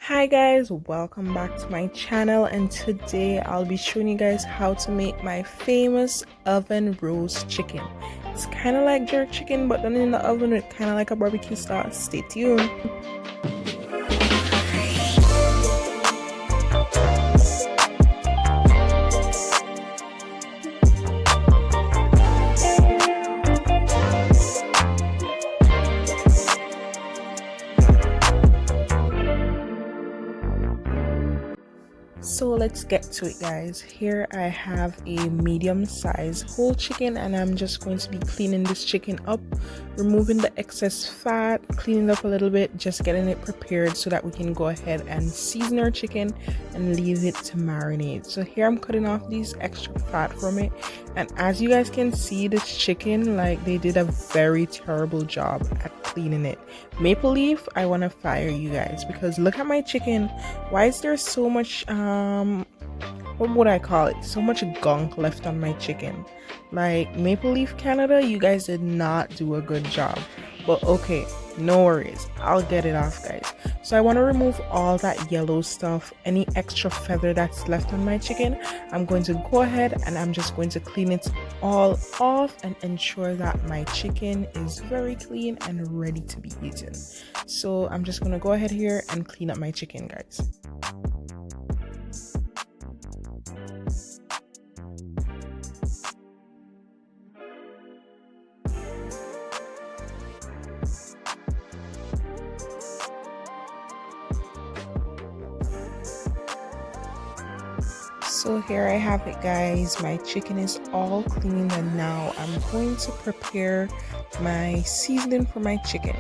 Hi guys, welcome back to my channel, and today I'll be showing you guys how to make my famous oven roast chicken. It's kind of like jerk chicken but done in the oven with kind of like a barbecue sauce. Stay tuned. So let's get to it, guys. Here I have a medium-sized whole chicken, and I'm just going to be cleaning this chicken up, removing the excess fat, cleaning it up a little bit, just getting it prepared so that we can go ahead and season our chicken and leave it to marinate. So here I'm cutting off these extra fat from it, and as you guys can see, this chicken, like, they did a very terrible job at cleaning it. Maple Leaf, I want to fire you guys, because look at my chicken. Why is there so much what would I call it, so much gunk left on my chicken? Like, Maple Leaf Canada, you guys did not do a good job, but okay, no worries, I'll get it off, guys. So I want to remove all that yellow stuff, any extra feather that's left on my chicken. I'm going to go ahead and I'm just going to clean it all off and ensure that my chicken is very clean and ready to be eaten. So I'm just going to go ahead here and clean up my chicken, guys. So here I have it, guys. My chicken is all clean, and now I'm going to prepare my seasoning for my chicken.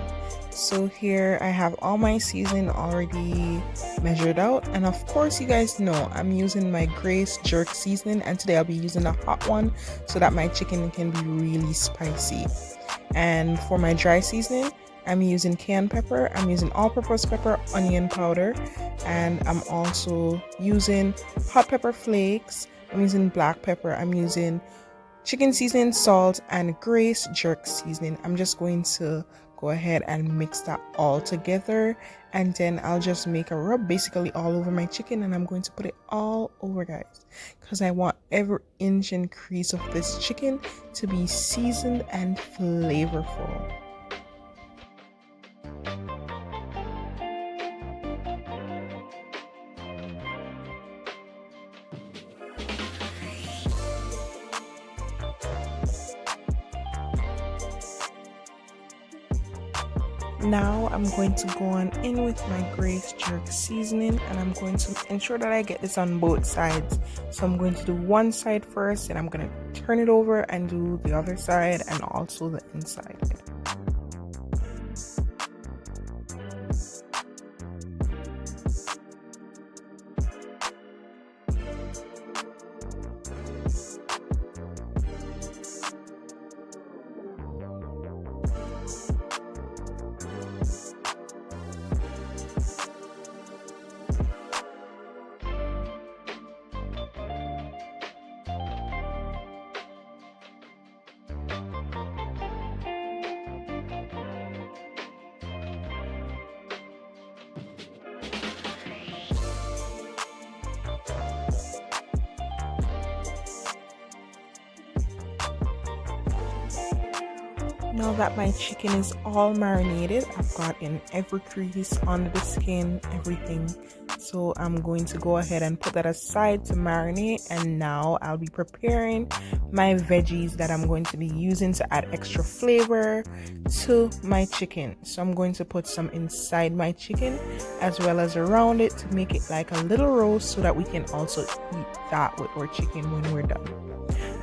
So here I have all my seasoning already measured out, and of course you guys know I'm using my Grace jerk seasoning, and today I'll be using a hot one so that my chicken can be really spicy. And for my dry seasoning, I'm using cayenne pepper, I'm using all-purpose pepper, onion powder, and I'm also using hot pepper flakes, I'm using black pepper, I'm using chicken seasoning, salt, and Grace jerk seasoning. I'm just going to go ahead and mix that all together, and then I'll just make a rub basically all over my chicken, and I'm going to put it all over, guys, because I want every inch and crease of this chicken to be seasoned and flavorful. Now I'm going to go on in with my Grace jerk seasoning, and I'm going to ensure that I get this on both sides. So I'm going to do one side first, and I'm going to turn it over and do the other side and also the inside. Now that my chicken is all marinated, I've got in every crease under the skin, everything. So I'm going to go ahead and put that aside to marinate, and now I'll be preparing my veggies that I'm going to be using to add extra flavor to my chicken. So I'm going to put some inside my chicken as well as around it to make it like a little roast so that we can also eat that with our chicken when we're done.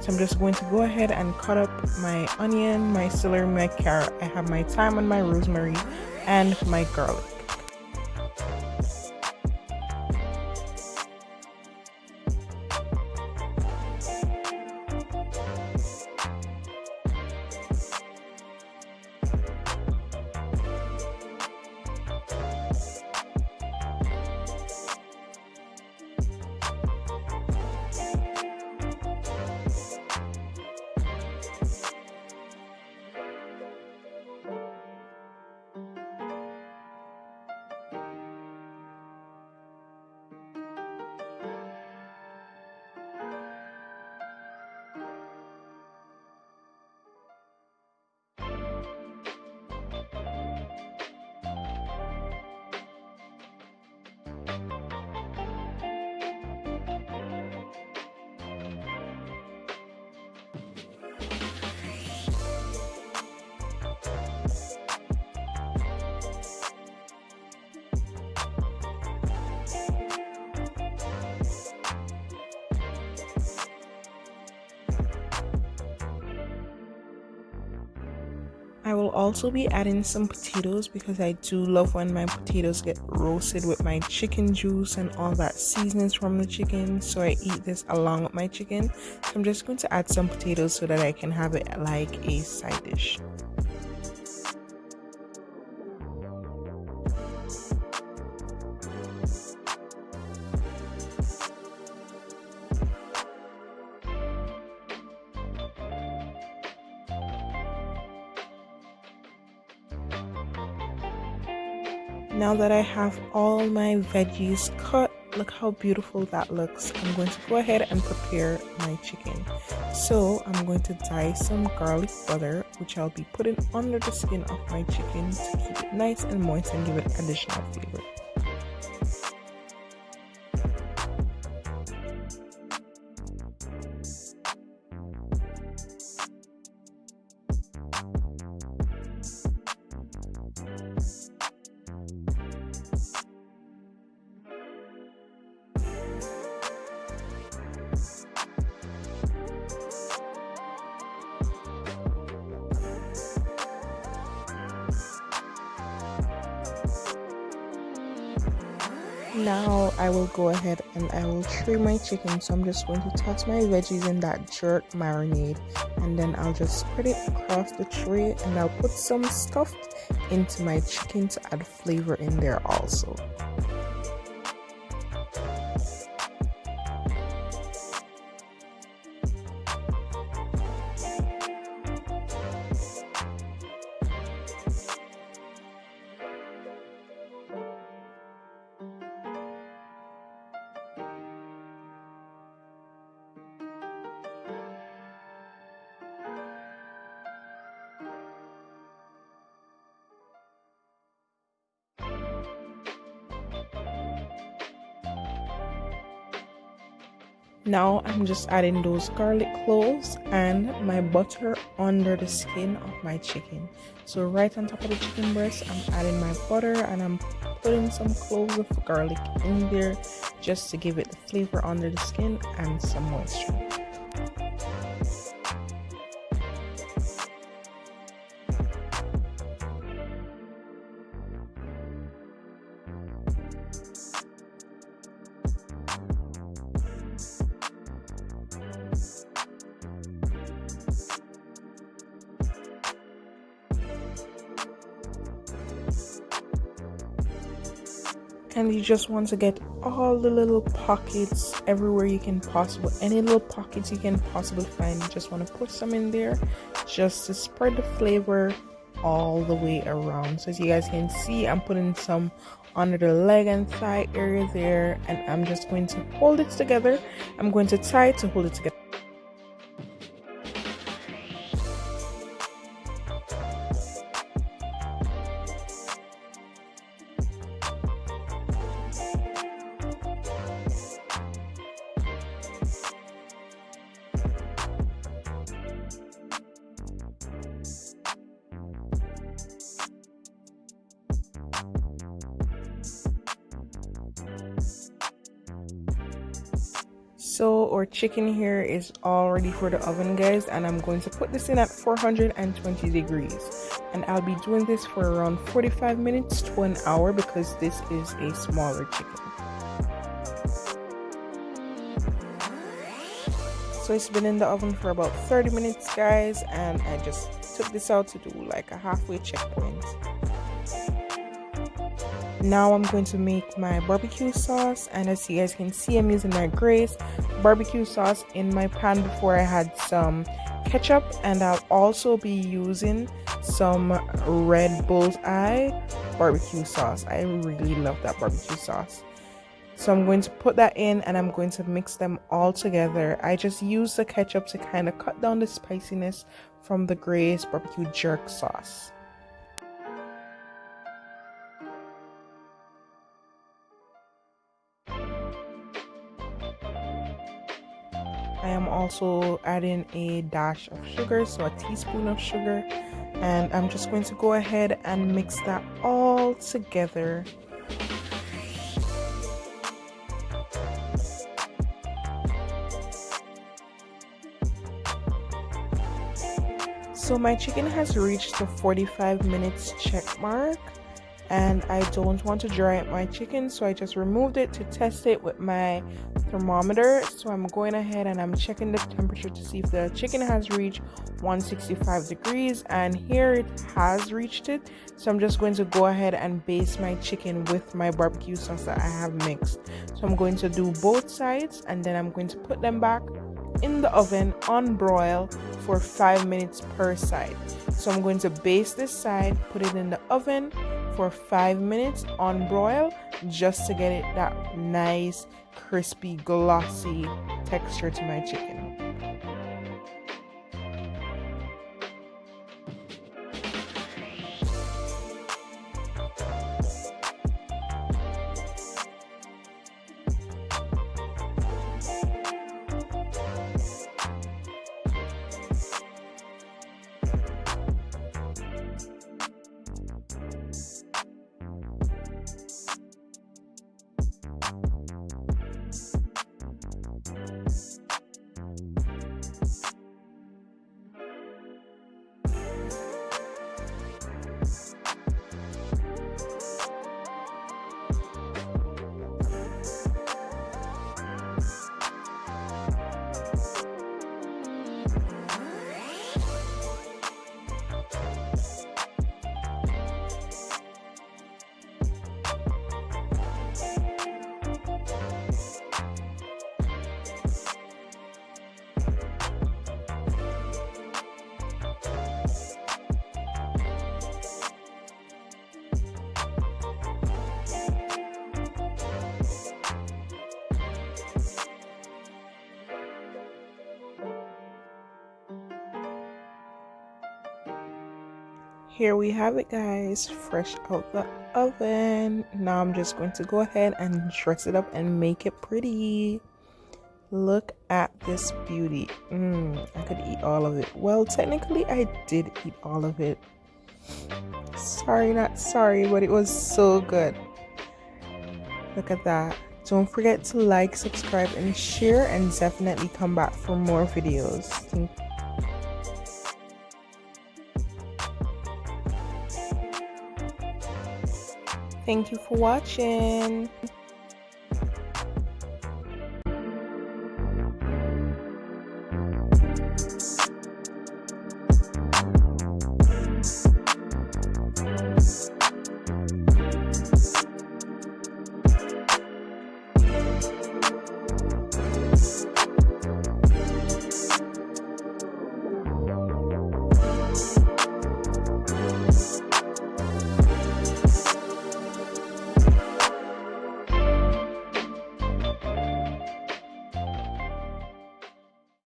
So I'm just going to go ahead and cut up my onion, my celery, my carrot. I have my thyme and my rosemary and my garlic. I will also be adding some potatoes because I do love when my potatoes get roasted with my chicken juice and all that seasonings from the chicken. So I eat this along with my chicken. So I'm just going to add some potatoes so that I can have it like a side dish. Now that I have all my veggies cut, look how beautiful that looks. I'm going to go ahead and prepare my chicken. So I'm going to dye some garlic butter, which I'll be putting under the skin of my chicken to keep it nice and moist and give it additional flavor. Now I will go ahead and I will tray my chicken. So I'm just going to toss my veggies in that jerk marinade, and then I'll just spread it across the tray, and I'll put some stuffed into my chicken to add flavor in there also. Now I'm just adding those garlic cloves and my butter under the skin of my chicken. So right on top of the chicken breast, I'm adding my butter and I'm putting some cloves of garlic in there just to give it the flavor under the skin and some moisture. And you just want to get all the little pockets everywhere you can possible, any little pockets you can possibly find. You just want to put some in there just to spread the flavor all the way around. So as you guys can see, I'm putting some under the leg and thigh area there, and I'm just going to hold it together. I'm going to tie it to hold it together. So our chicken here is all ready for the oven, guys, and I'm going to put this in at 420 degrees, and I'll be doing this for around 45 minutes to an hour because this is a smaller chicken. So it's been in the oven for about 30 minutes, guys, and I just took this out to do like a halfway checkpoint. Now I'm going to make my barbecue sauce, and as you guys can see, I'm using my Grace barbecue sauce in my pan before I had some ketchup, and I'll also be using some Red Bullseye barbecue sauce. I really love that barbecue sauce. So I'm going to put that in and I'm going to mix them all together. I just use the ketchup to kind of cut down the spiciness from the Grace barbecue jerk sauce. I am also adding a dash of sugar, so a teaspoon of sugar, and I'm just going to go ahead and mix that all together. So my chicken has reached the 45 minutes check mark, and I don't want to dry up my chicken, so I just removed it to test it with my thermometer. So I'm going ahead and I'm checking the temperature to see if the chicken has reached 165 degrees, and here it has reached it. So I'm just going to go ahead and baste my chicken with my barbecue sauce that I have mixed. So I'm going to do both sides, and then I'm going to put them back in the oven on broil for 5 minutes per side. So I'm going to baste this side, put it in the oven for 5 minutes on broil, just to get it that nice crispy glossy texture to my chicken. Here we have it, guys, fresh out the oven. Now I'm just going to go ahead and dress it up and make it pretty. Look at this beauty. I could eat all of it. Well, technically I did eat all of it. Sorry, not sorry, but it was so good. Look at that. Don't forget to like, subscribe, and share, and definitely come back for more videos. Thank you for watching.